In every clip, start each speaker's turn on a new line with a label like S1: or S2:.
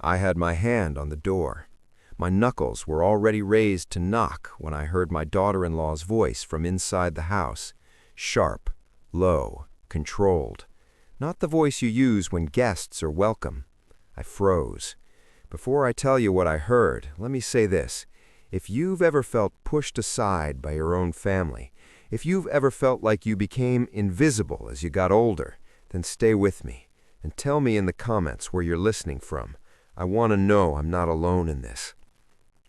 S1: I had my hand on the door. My knuckles were already raised to knock when I heard my daughter-in-law's voice from inside the house. Sharp, low, controlled. Not the voice you use when guests are welcome. I froze. Before I tell you what I heard, let me say this. If you've ever felt pushed aside by your own family, if you've ever felt like you became invisible as you got older, then stay with me and tell me in the comments where you're listening from. I want to know I'm not alone in this.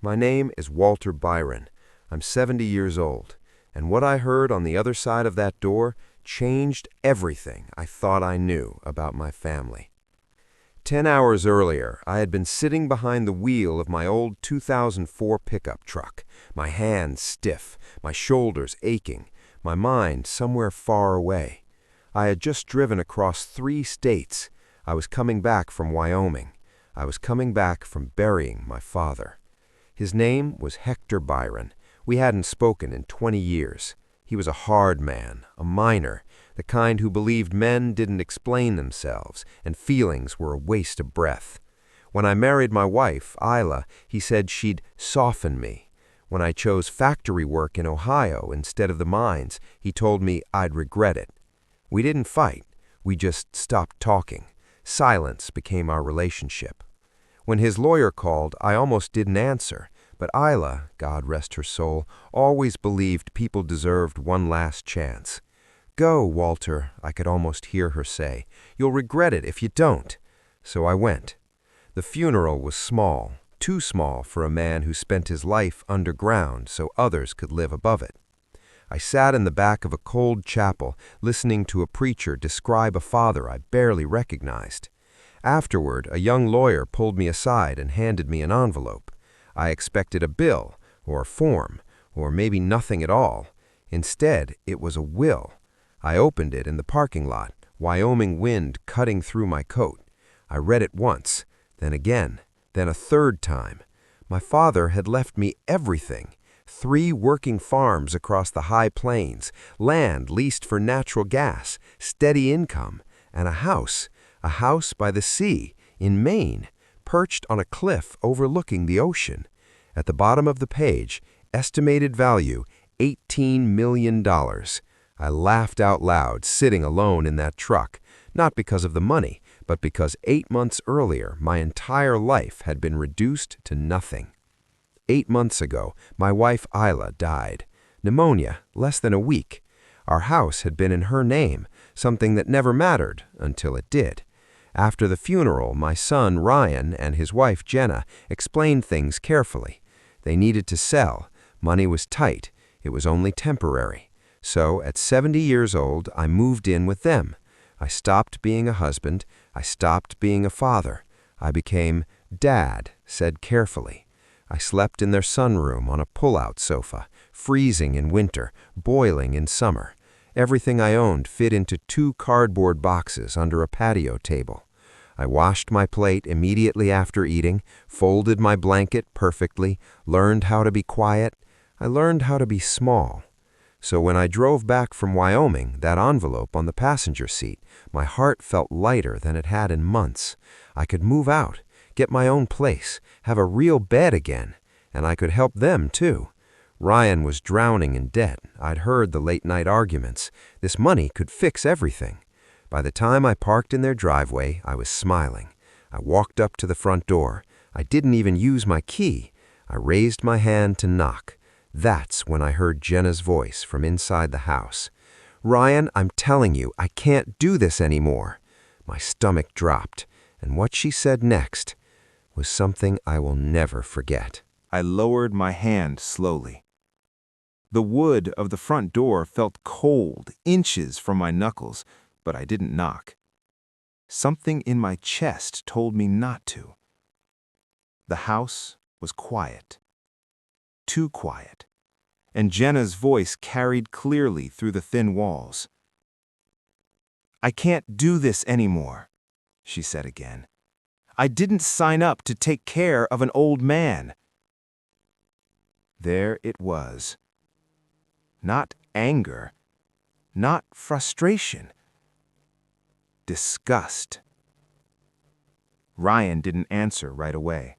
S1: My name is Walter Byron. I'm 70 years old, and what I heard on the other side of that door changed everything I thought I knew about my family. 10 hours earlier, I had been sitting behind the wheel of my old 2004 pickup truck, my hands stiff, my shoulders aching, my mind somewhere far away. I had just driven across 3 states. I was coming back from Wyoming. I was coming back from burying my father. His name was Hector Byron. We hadn't spoken in 20 years. He was a hard man, a miner, the kind who believed men didn't explain themselves and feelings were a waste of breath. When I married my wife, Isla, he said she'd soften me. When I chose factory work in Ohio instead of the mines, he told me I'd regret it. We didn't fight. We just stopped talking. Silence became our relationship. When his lawyer called, I almost didn't answer, but Isla, God rest her soul, always believed people deserved one last chance. "Go, Walter," I could almost hear her say. "You'll regret it if you don't." So I went. The funeral was small, too small for a man who spent his life underground so others could live above it. I sat in the back of a cold chapel, listening to a preacher describe a father I barely recognized. Afterward, a young lawyer pulled me aside and handed me an envelope. I expected a bill, or a form, or maybe nothing at all. Instead, it was a will. I opened it in the parking lot, Wyoming wind cutting through my coat. I read it once, then again, then a third time. My father had left me everything. 3 working farms across the high plains, land leased for natural gas, steady income, and a house by the sea, in Maine, perched on a cliff overlooking the ocean. At the bottom of the page, estimated value, $18 million. I laughed out loud, sitting alone in that truck, not because of the money, but because 8 months earlier, my entire life had been reduced to nothing. 8 months ago, my wife Isla died. Pneumonia, less than a week. Our house had been in her name, something that never mattered until it did. After the funeral, my son Ryan and his wife Jenna explained things carefully. They needed to sell. Money was tight. It was only temporary. So, at 70 years old, I moved in with them. I stopped being a husband. I stopped being a father. I became Dad, said carefully. I slept in their sunroom on a pull-out sofa, freezing in winter, boiling in summer. Everything I owned fit into 2 cardboard boxes under a patio table. I washed my plate immediately after eating, folded my blanket perfectly, learned how to be quiet. I learned how to be small. So when I drove back from Wyoming, that envelope on the passenger seat, my heart felt lighter than it had in months. I could move out, get my own place, have a real bed again, and I could help them too. Ryan was drowning in debt. I'd heard the late-night arguments. This money could fix everything. By the time I parked in their driveway, I was smiling. I walked up to the front door. I didn't even use my key. I raised my hand to knock. That's when I heard Jenna's voice from inside the house. "Ryan, I'm telling you, I can't do this anymore." My stomach dropped, and what she said next was something I will never forget. I lowered my hand slowly. The wood of the front door felt cold, inches from my knuckles, but I didn't knock. Something in my chest told me not to. The house was quiet. Too quiet. And Jenna's voice carried clearly through the thin walls. "I can't do this anymore," she said again. "I didn't sign up to take care of an old man." There it was. Not anger, not frustration. Disgust.
S2: Ryan didn't answer right away.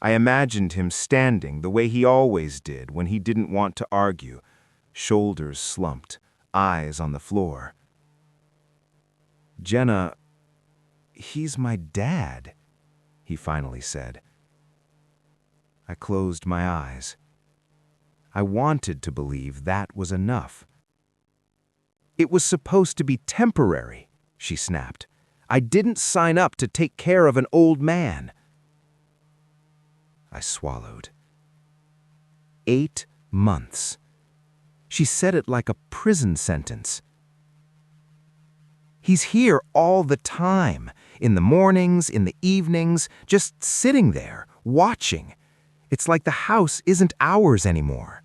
S2: I imagined him standing the way he always did when he didn't want to argue, shoulders slumped, eyes on the floor. "Jenna, he's my dad," he finally said. I closed my eyes. I wanted to believe that was enough. "It was supposed to be temporary," she snapped. "I didn't sign up to take care of an old man." I swallowed. 8 months. She said it like a prison sentence. "He's here all the time, in the mornings, in the evenings, just sitting there, watching. It's like the house isn't ours anymore."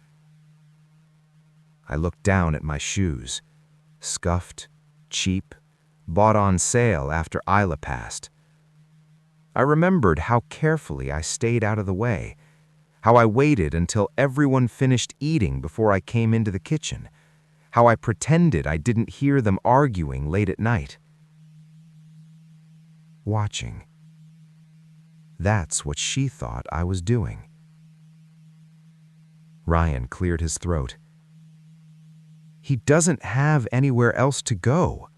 S2: I looked down at my shoes, scuffed, cheap, bought on sale after Isla passed. I remembered how carefully I stayed out of the way, how I waited until everyone finished eating before I came into the kitchen, how I pretended I didn't hear them arguing late at night. Watching. That's what she thought I was doing. Ryan cleared his throat. "He doesn't have anywhere else to go."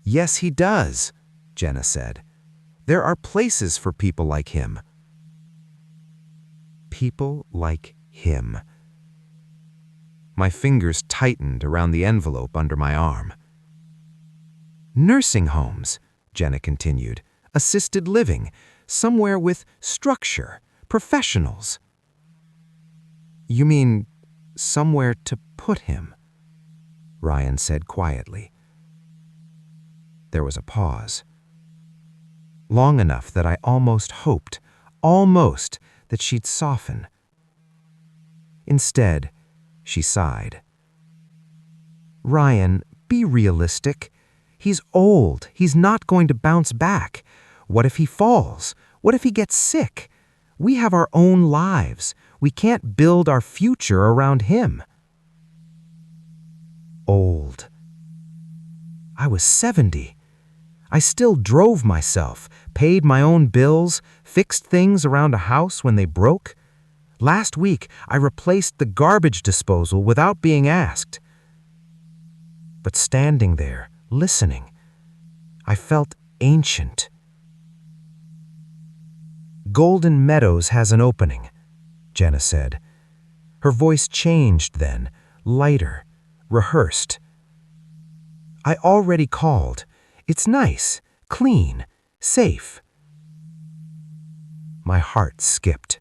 S2: "Yes, he does," Jenna said. "There are places for people like him." People like him. My fingers tightened around the envelope under my arm. "Nursing homes," Jenna continued. "Assisted living, somewhere with structure, professionals." "You mean somewhere to put him?" Ryan said quietly. There was a pause. Long enough that I almost hoped, that she'd soften. Instead, she sighed. "Ryan, be realistic. He's old. He's not going to bounce back. What if he falls? What if he gets sick? We have our own lives. We can't build our future around him." Old. I was 70. I still drove myself, paid my own bills, fixed things around a house when they broke. Last week, I replaced the garbage disposal without being asked. But standing there, listening, I felt ancient. "Golden Meadows has an opening," Jenna said. Her voice changed then, lighter, rehearsed. "I already called. It's nice, clean, safe." My heart skipped.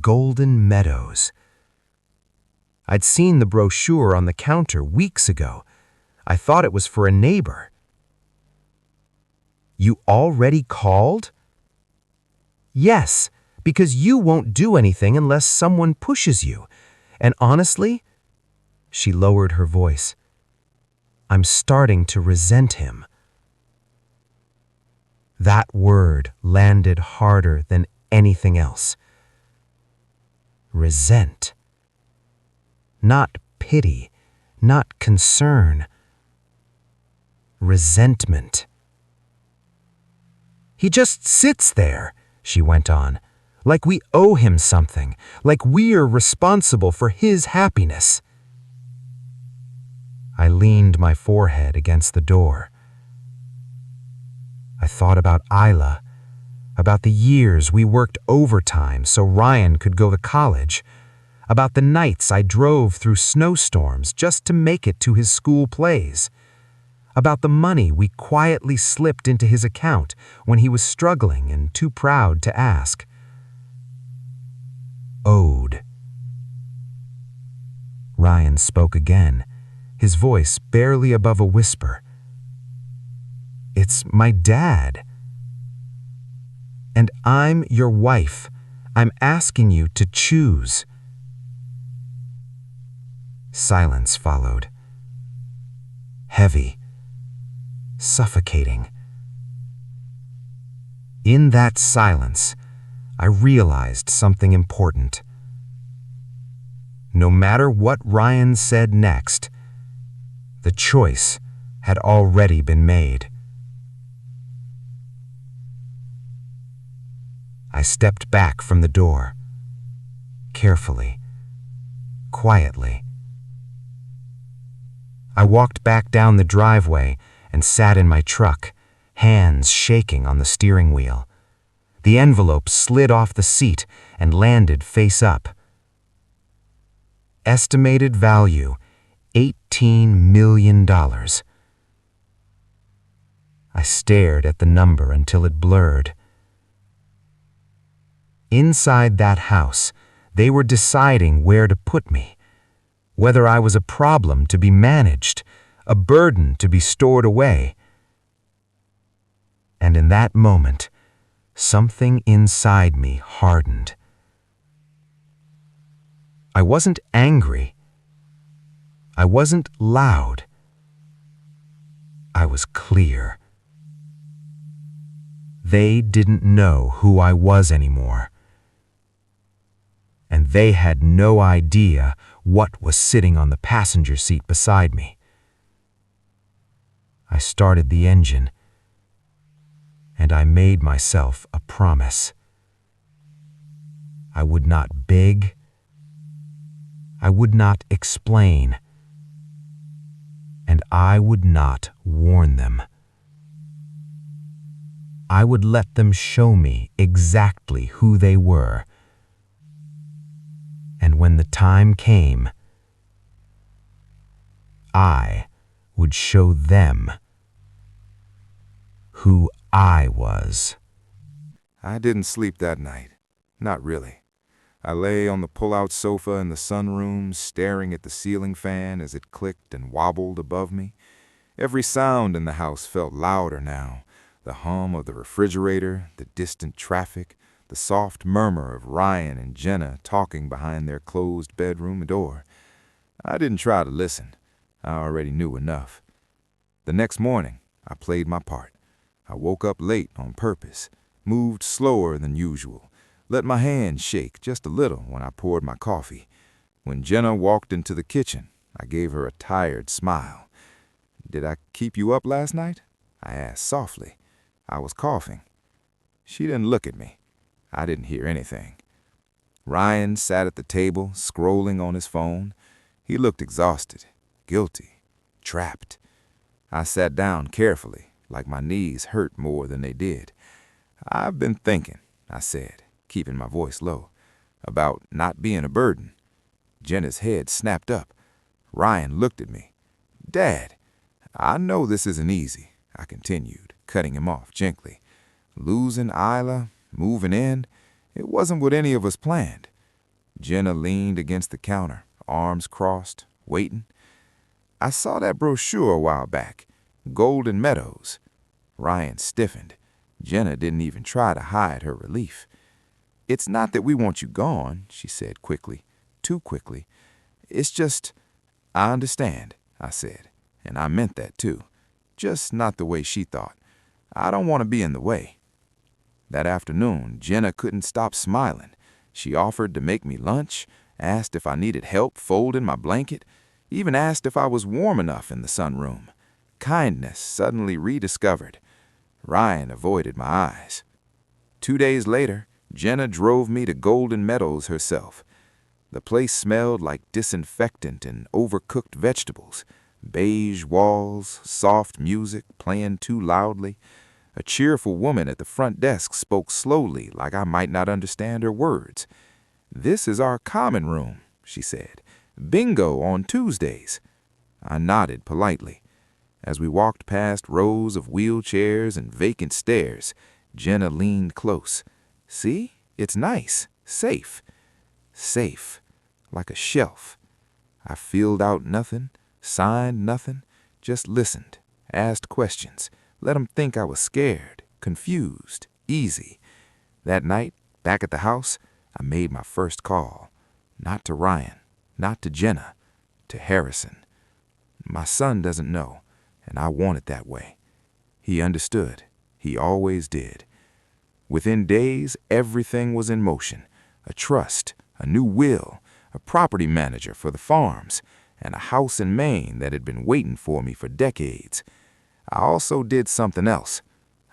S2: Golden Meadows. I'd seen the brochure on the counter weeks ago. I thought it was for a neighbor. "You already called?" "Yes, because you won't do anything unless someone pushes you. And honestly," she lowered her voice, "I'm starting to resent him." That word landed harder than anything else. Resent. Not pity, not concern. Resentment. "He just sits there," she went on, "like we owe him something, like we're responsible for his happiness." I leaned my forehead against the door. I thought about Isla, about the years we worked overtime so Ryan could go to college, about the nights I drove through snowstorms just to make it to his school plays, about the money we quietly slipped into his account when he was struggling and too proud to ask. Owed. Ryan spoke again, his voice barely above a whisper. "It's my dad. And I'm your wife. I'm asking you to choose." Silence followed. Heavy. Suffocating. In that silence, I realized something important. No matter what Ryan said next, the choice had already been made. I stepped back from the door, carefully, quietly. I walked back down the driveway and sat in my truck, hands shaking on the steering wheel. The envelope slid off the seat and landed face up. Estimated value, $18 million. I stared at the number until it blurred. Inside that house, they were deciding where to put me, whether I was a problem to be managed, a burden to be stored away. And in that moment, something inside me hardened. I wasn't angry. I wasn't loud. I was clear. They didn't know who I was anymore. And they had no idea what was sitting on the passenger seat beside me. I started the engine, and I made myself a promise. I would not beg. I would not explain. And I would not warn them. I would let them show me exactly who they were. And when the time came, I would show them who I was.
S3: I didn't sleep that night. Not really. I lay on the pull-out sofa in the sunroom, staring at the ceiling fan as it clicked and wobbled above me. Every sound in the house felt louder now. The hum of the refrigerator, the distant traffic, the soft murmur of Ryan and Jenna talking behind their closed bedroom door. I didn't try to listen. I already knew enough. The next morning, I played my part. I woke up late on purpose, moved slower than usual, let my hand shake just a little when I poured my coffee. When Jenna walked into the kitchen, I gave her a tired smile. "Did I keep you up last night?" I asked softly. I was coughing. She didn't look at me. I didn't hear anything. Ryan sat at the table, scrolling on his phone. He looked exhausted, guilty, trapped. I sat down carefully, like my knees hurt more than they did. "I've been thinking," I said, keeping my voice low, "about not being a burden." Jenna's head snapped up. Ryan looked at me. "Dad, I know this isn't easy," I continued, cutting him off gently. "Losing Isla, moving in, it wasn't what any of us planned." Jenna leaned against the counter, arms crossed, waiting. "I saw that brochure a while back, Golden Meadows." Ryan stiffened. Jenna didn't even try to hide her relief. "It's not that we want you gone," she said quickly, too quickly. "It's just—" "I understand," I said, and I meant that too. Just not the way she thought. I don't want to be in the way. That afternoon, Jenna couldn't stop smiling. She offered to make me lunch, asked if I needed help folding my blanket, even asked if I was warm enough in the sunroom. Kindness suddenly rediscovered. Ryan avoided my eyes. 2 days later, Jenna drove me to Golden Meadows herself. The place smelled like disinfectant and overcooked vegetables. Beige walls, soft music playing too loudly. A cheerful woman at the front desk spoke slowly like I might not understand her words. "This is our common room," she said. "Bingo on Tuesdays." I nodded politely. As we walked past rows of wheelchairs and vacant stairs, Jenna leaned close. "See? It's nice. Safe." Safe. Like a shelf. I filled out nothing, signed nothing, just listened, asked questions, let them think I was scared, confused, easy. That night, back at the house, I made my first call. Not to Ryan, not to Jenna, to Harrison. My son doesn't know, and I want it that way. He understood. He always did. Within days, everything was in motion. A trust, a new will, a property manager for the farms, and a house in Maine that had been waiting for me for decades. I also did something else.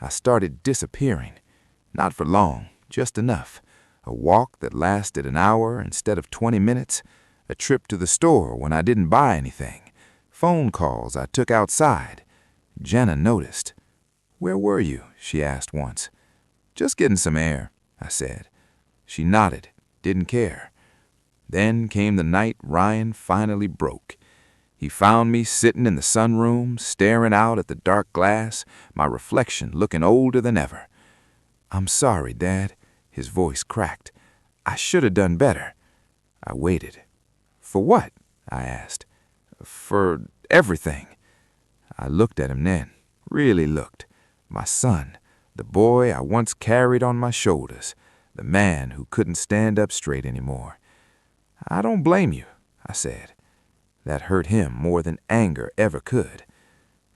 S3: I started disappearing. Not for long, just enough. A walk that lasted an hour instead of 20 minutes. A trip to the store when I didn't buy anything. Phone calls I took outside. Jenna noticed. "Where were you?" she asked once. "Just getting some air," I said. She nodded, didn't care. Then came the night Ryan finally broke. He found me sitting in the sunroom, staring out at the dark glass, my reflection looking older than ever. "I'm sorry, Dad." His voice cracked. "I should have done better." I waited. "For what?" I asked. "For everything." I looked at him then, really looked. My son, the boy I once carried on my shoulders, the man who couldn't stand up straight anymore. "I don't blame you," I said. That hurt him more than anger ever could.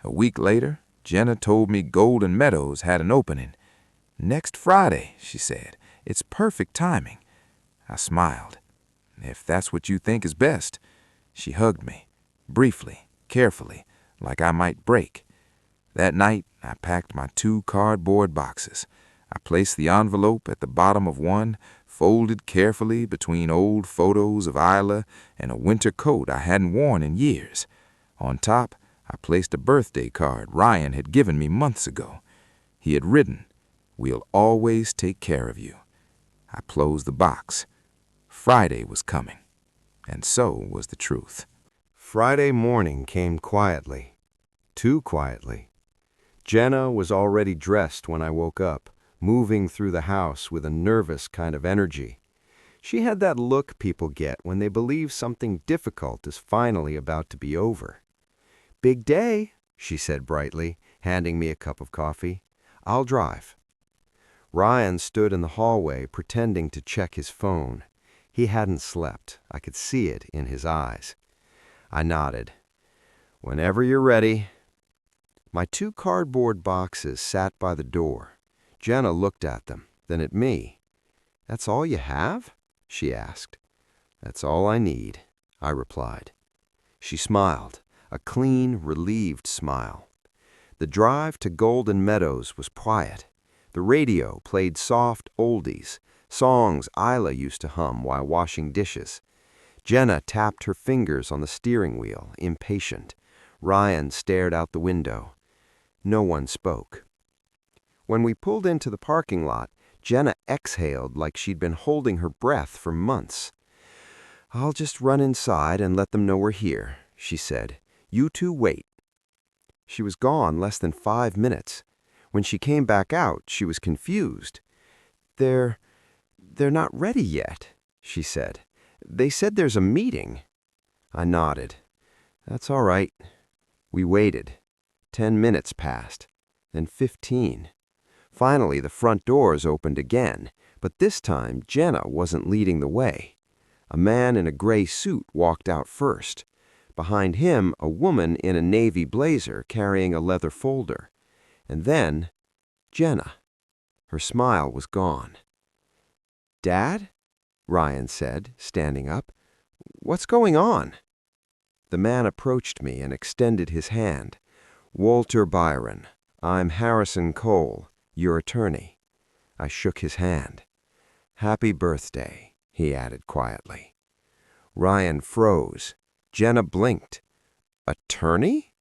S3: A week later, Jenna told me Golden Meadows had an opening. "Next Friday," she said. "It's perfect timing." I smiled. "If that's what you think is best." She hugged me, briefly, carefully, like I might break. That night, I packed my 2 cardboard boxes. I placed the envelope at the bottom of one, folded carefully between old photos of Isla and a winter coat I hadn't worn in years. On top, I placed a birthday card Ryan had given me months ago. He had written, "We'll always take care of you." I closed the box. Friday was coming, and so was the truth.
S1: Friday morning came quietly, too quietly. Jenna was already dressed when I woke up, moving through the house with a nervous kind of energy. She had that look people get when they believe something difficult is finally about to be over. "Big day," she said brightly, handing me a cup of coffee. "I'll drive." Ryan stood in the hallway pretending to check his phone. He hadn't slept. I could see it in his eyes. I nodded. "Whenever you're ready." My 2 cardboard boxes sat by the door. Jenna looked at them, then at me. "That's all you have?" she asked. "That's all I need," I replied. She smiled, a clean, relieved smile. The drive to Golden Meadows was quiet. The radio played soft oldies, songs Isla used to hum while washing dishes. Jenna tapped her fingers on the steering wheel, impatient. Ryan stared out the window. No one spoke. When we pulled into the parking lot, Jenna exhaled like she'd been holding her breath for months. "I'll just run inside and let them know we're here," she said. "You two wait." She was gone less than 5 minutes. When she came back out, she was confused. They're not ready yet," she said. "They said there's a meeting." I nodded. "That's all right." We waited. 10 minutes passed, then 15. Finally, the front doors opened again, but this time Jenna wasn't leading the way. A man in a gray suit walked out first. Behind him, a woman in a navy blazer carrying a leather folder. And then, Jenna. Her smile was gone. "Dad?" Ryan said, standing up. "What's going on?" The man approached me and extended his hand. "Walter Byron. I'm Harrison Cole, your attorney." I shook his hand. "Happy birthday," he added quietly. Ryan froze. Jenna blinked. "Attorney?"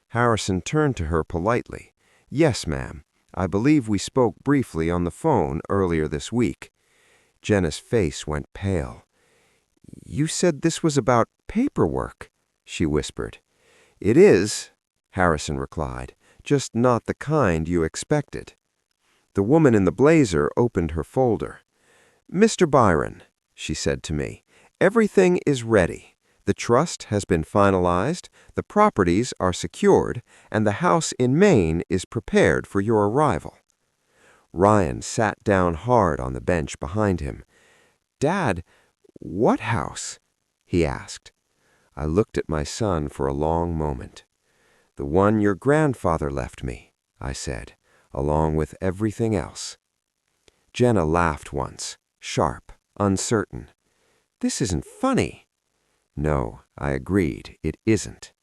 S1: Harrison turned to her politely. "Yes, ma'am. I believe we spoke briefly on the phone earlier this week." Jenna's face went pale. "You said this was about paperwork," she whispered. "It is," Harrison replied, "just not the kind you expected." The woman in the blazer opened her folder. "Mr. Byron," she said to me, "everything is ready. The trust has been finalized, the properties are secured, and the house in Maine is prepared for your arrival." Ryan sat down hard on the bench behind him. "Dad, what house?" he asked. I looked at my son for a long moment. "The one your grandfather left me," I said, "along with everything else." Jenna laughed once, sharp, uncertain. "This isn't funny." "No," I agreed, "it isn't."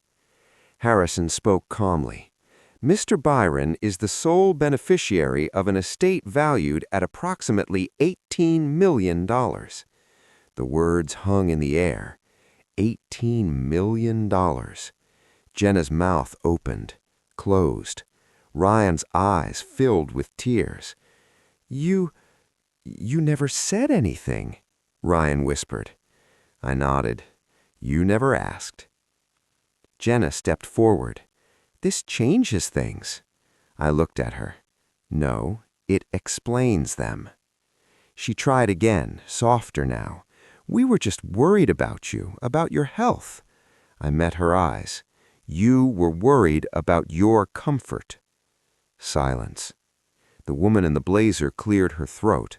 S1: Harrison spoke calmly. Mr. Byron is the sole beneficiary of an estate valued at approximately $18 million. The words hung in the air. $18 million. Jenna's mouth opened, closed. Ryan's eyes filled with tears. You never said anything," Ryan whispered. I nodded. "You never asked." Jenna stepped forward. "This changes things." I looked at her. "No, it explains them." She tried again, softer now. "We were just worried about you, about your health." I met her eyes. "You were worried about your comfort." Silence. The woman in the blazer cleared her throat.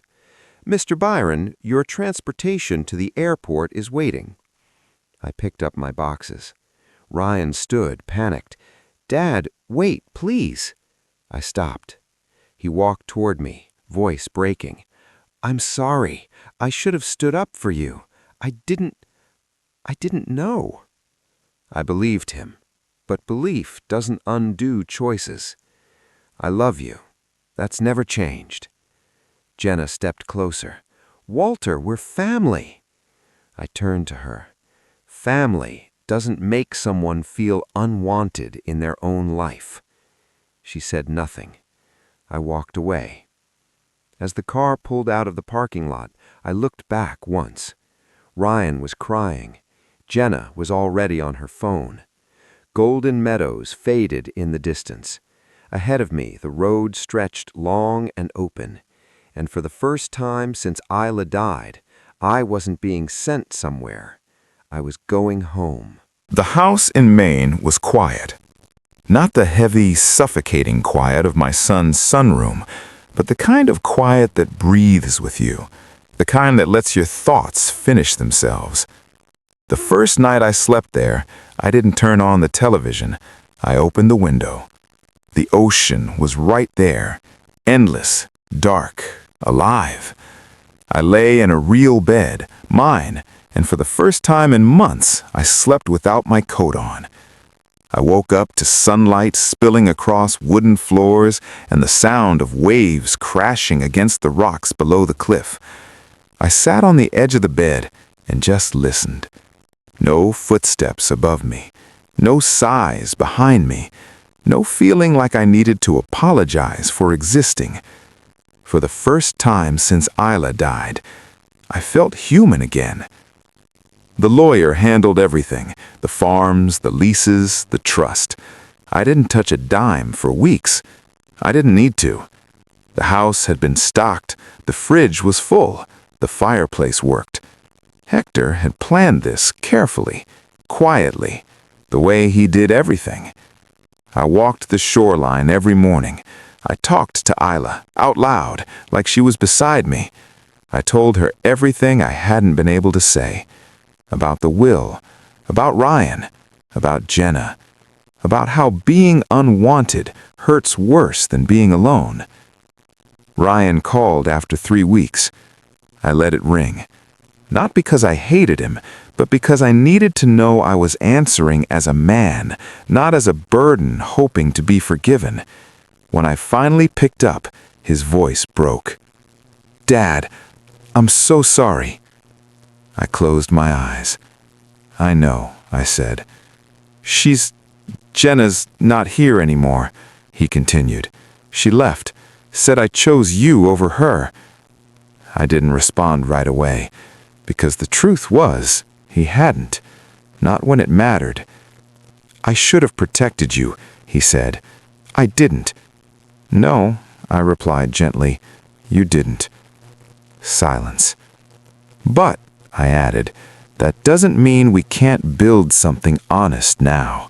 S1: "Mr. Byron, your transportation to the airport is waiting." I picked up my boxes. Ryan stood, panicked. "Dad, wait, please." I stopped. He walked toward me, voice breaking. "I'm sorry. I should have stood up for you. I didn't know." I believed him, but belief doesn't undo choices. "I love you. That's never changed." Jenna stepped closer. "Walter, we're family." I turned to her. Family doesn't make someone feel unwanted in their own life. She said nothing. I walked away. As the car pulled out of the parking lot, I looked back once. Ryan was crying. Jenna was already on her phone. Golden meadows faded in the distance. Ahead of me, the road stretched long and open. And for the first time since Isla died, I wasn't being sent somewhere. I was going home.
S3: The house in Maine was quiet. Not the heavy, suffocating quiet of my son's sunroom, but the kind of quiet that breathes with you, the kind that lets your thoughts finish themselves. The first night I slept there, I didn't turn on the television. I opened the window. The ocean was right there, endless, dark, alive. I lay in a real bed, mine, and for the first time in months, I slept without my coat on. I woke up to sunlight spilling across wooden floors and the sound of waves crashing against the rocks below the cliff. I sat on the edge of the bed and just listened. No footsteps above me, no sighs behind me, no feeling like I needed to apologize for existing. For the first time since Isla died, I felt human again. The lawyer handled everything, the farms, the leases, the trust. I didn't touch a dime for weeks. I didn't need to. The house had been stocked, the fridge was full, the fireplace worked. Hector had planned this carefully, quietly, the way he did everything. I walked the shoreline every morning. I talked to Isla, out loud, like she was beside me. I told her everything I hadn't been able to say. About the will, about Ryan, about Jenna, about how being unwanted hurts worse than being alone. Ryan called after 3 weeks. I let it ring. Not because I hated him, but because I needed to know I was answering as a man, not as a burden hoping to be forgiven. When I finally picked up, his voice broke. "Dad, I'm so sorry." I closed my eyes. "I know," I said. Jenna's not here anymore," he continued. "She left, said I chose you over her." I didn't respond right away, because the truth was, he hadn't. Not when it mattered. "I should have protected you," he said. "I didn't." "No," I replied gently, "you didn't." Silence. "But," I added, "that doesn't mean we can't build something honest now."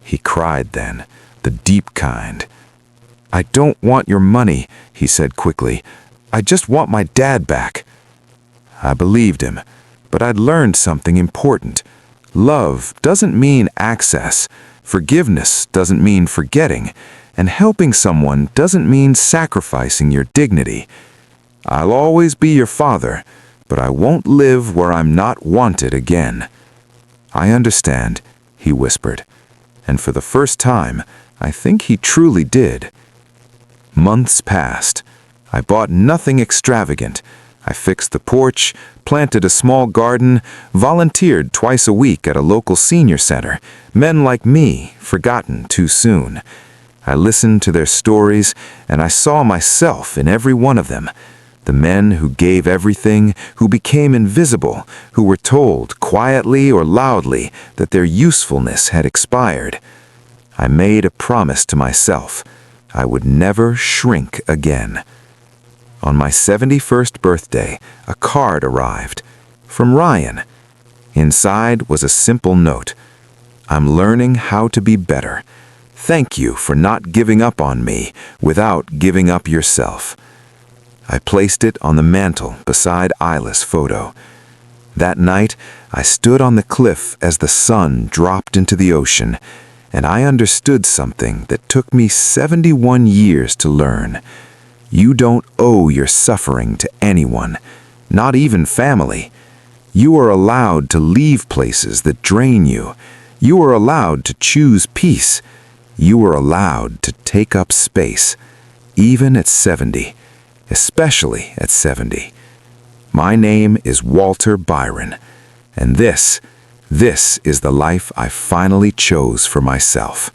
S3: He cried then, the deep kind. "I don't want your money," he said quickly. "I just want my dad back." I believed him, but I'd learned something important. Love doesn't mean access, forgiveness doesn't mean forgetting, and helping someone doesn't mean sacrificing your dignity. I'll always be your father, but I won't live where I'm not wanted again. "I understand," he whispered, and for the first time, I think he truly did. Months passed. I bought nothing extravagant. I fixed the porch, planted a small garden, volunteered twice a week at a local senior center, men like me, forgotten too soon. I listened to their stories, and I saw myself in every one of them. The men who gave everything, who became invisible, who were told, quietly or loudly, that their usefulness had expired. I made a promise to myself. I would never shrink again. On my 71st birthday, a card arrived. From Ryan. Inside was a simple note. I'm learning how to be better. Thank you for not giving up on me without giving up yourself. I placed it on the mantel beside Isla's photo. That night, I stood on the cliff as the sun dropped into the ocean, and I understood something that took me 71 years to learn. You don't owe your suffering to anyone, not even family. You are allowed to leave places that drain you. You are allowed to choose peace. You are allowed to take up space, even at 70, especially at 70. My name is Walter Byron, and this is the life I finally chose for myself.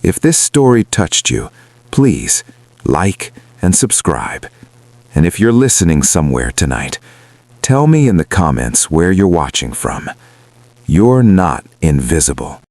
S3: If this story touched you, please like and subscribe. And if you're listening somewhere tonight, tell me in the comments where you're watching from. You're not invisible.